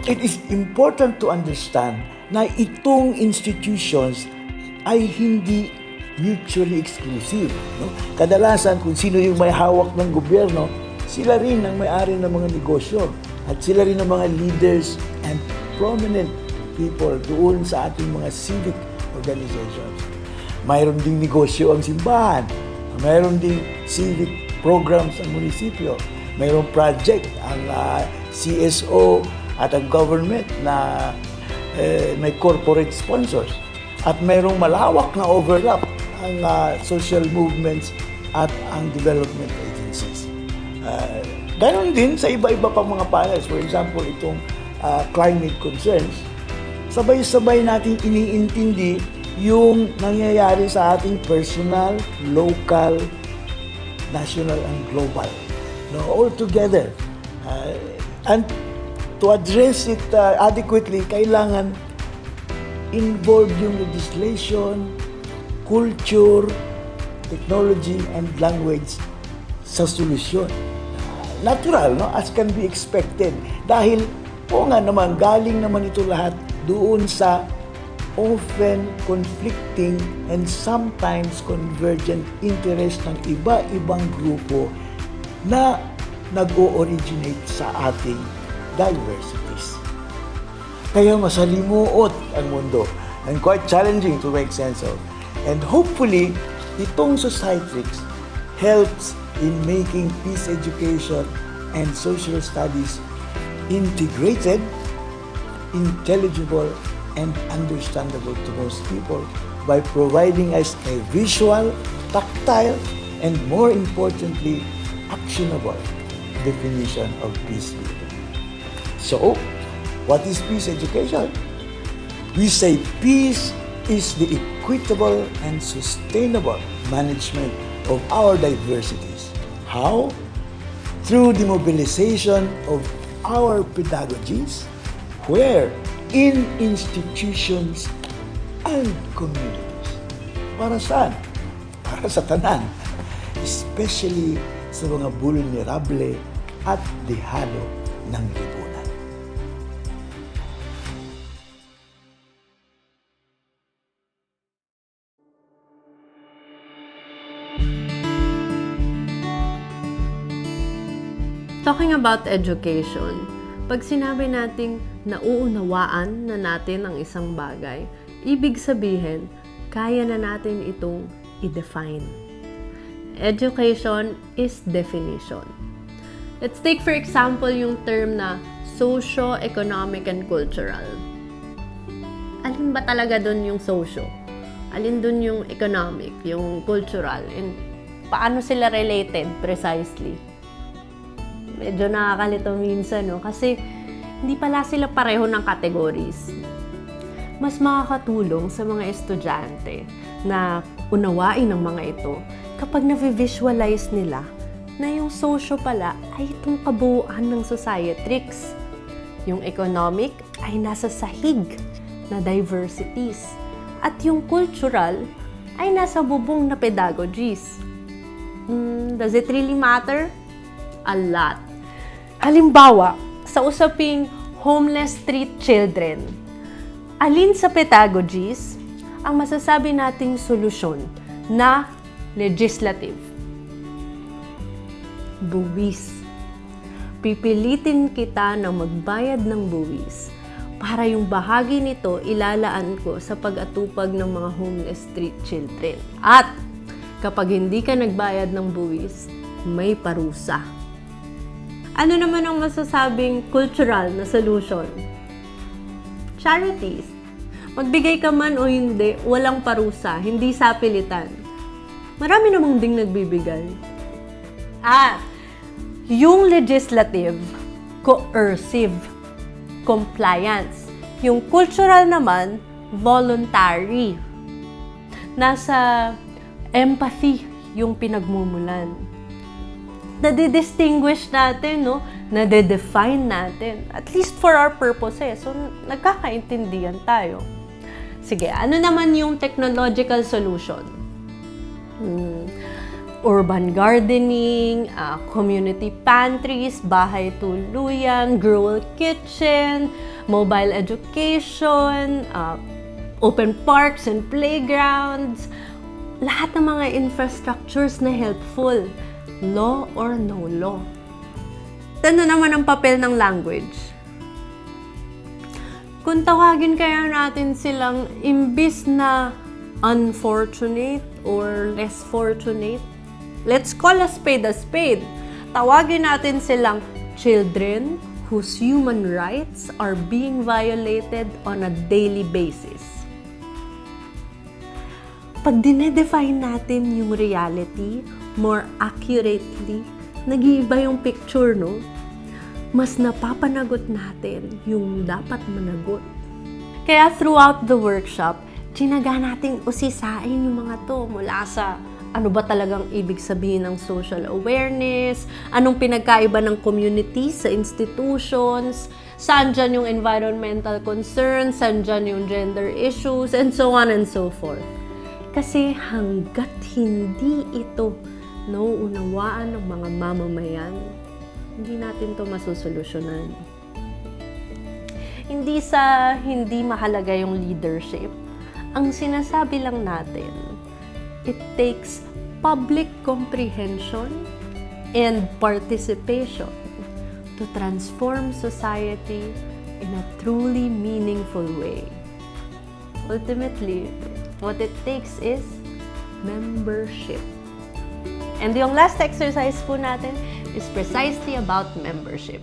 it is important to understand na itong institutions ay hindi mutually exclusive. No? Kadalasan, kung sino yung may hawak ng gobyerno, sila rin ang may-ari ng mga negosyo at sila rin ang mga leaders and prominent people doon sa ating mga civic organizations. Mayroon ding negosyo ang simbahan, mayroon ding civic programs ang munisipyo, mayroong project ang CSO at ang government na may corporate sponsors. At mayroong malawak na overlap ang social movements at ang development agencies. Ganon din sa iba-iba pang mga panels. For example, itong climate concerns, sabay-sabay natin iniintindi yung nangyayari sa ating personal, local, national, and global. No, all together. And to address it adequately, kailangan involve yung legislation, culture, technology, and language sa solusyon. Natural, no? As can be expected. Dahil po nga naman, galing naman ito lahat doon sa often conflicting and sometimes convergent interest ng iba-ibang grupo na nag-o-originate sa ating diversities. Kaya masalimuot ang mundo and quite challenging to make sense of. And hopefully, itong Societrix helps in making peace education and social studies integrated, intelligible, and understandable to most people by providing us a visual, tactile, and more importantly, actionable definition of peace building. So, what is peace education? We say peace is the equitable and sustainable management of our diversities. How? Through the mobilization of our pedagogies, where in institutions and communities. Para saan? Para sa tanan. Especially sa mga vulnerable at dehado ng lipunan. Talking about education, pag sinabi nating nauunawaan na natin ang isang bagay, ibig sabihin, kaya na natin itong i-define. Education is definition. Let's take for example yung term na socio-economic and cultural. Alin ba talaga dun yung socio? Alin dun yung economic, yung cultural? And paano sila related precisely? Medyo nakakalito minsan, no? Kasi hindi pala sila pareho ng categories. Mas makakatulong sa mga estudyante na unawain ang mga ito kapag na-visualize nila na yung socio pala ay itong kabuuan ng Societrix. Yung economic ay nasa sahig na diversities. At yung cultural ay nasa bubong na pedagogies. Does it really matter? A lot. Halimbawa, sa usaping homeless street children, alin sa pedagogies ang masasabi nating solusyon na legislative? Buwis. Pipilitin kita na magbayad ng buwis para yung bahagi nito ilalaan ko sa pag-atupag ng mga homeless street children. At kapag hindi ka nagbayad ng buwis, may parusa. Ano naman ang masasabing cultural na solution? Charities. Magbigay ka man o hindi, walang parusa, hindi sapilitan. Marami namang ding nagbibigay. Yung legislative, coercive, compliance. Yung cultural naman, voluntary. Nasa empathy yung pinagmumulan. Nade-distinguish natin, no? Nade-define natin. At least for our purposes. So, nagkakaintindihan tayo. Sige, ano naman yung technological solution? urban gardening, community pantries, bahay tuluyan, girl kitchen, mobile education, open parks and playgrounds, lahat ng mga infrastructures na helpful, law or no law. Ano naman ang papel ng language? Kung tawagin kaya natin silang imbis na unfortunate or less fortunate, let's call a spade a spade. Tawagin natin silang children whose human rights are being violated on a daily basis. Pag dinedefine natin yung reality more accurately, nag-iiba yung picture, no? Mas napapanagot natin yung dapat managot. Kaya throughout the workshop, tinaga nating usisain yung mga to mula sa ano ba talagang ibig sabihin ng social awareness, anong pinagkaiba ng community sa institutions, saan dyan yung environmental concerns, saan dyan yung gender issues, and so on and so forth. Kasi hanggat hindi ito nauunawaan ng mga mamamayan, hindi natin to masusolusyonan. Hindi mahalaga yung leadership. Ang sinasabi lang natin, it takes public comprehension and participation to transform society in a truly meaningful way. Ultimately, what it takes is membership. And yung last exercise po natin is precisely about membership.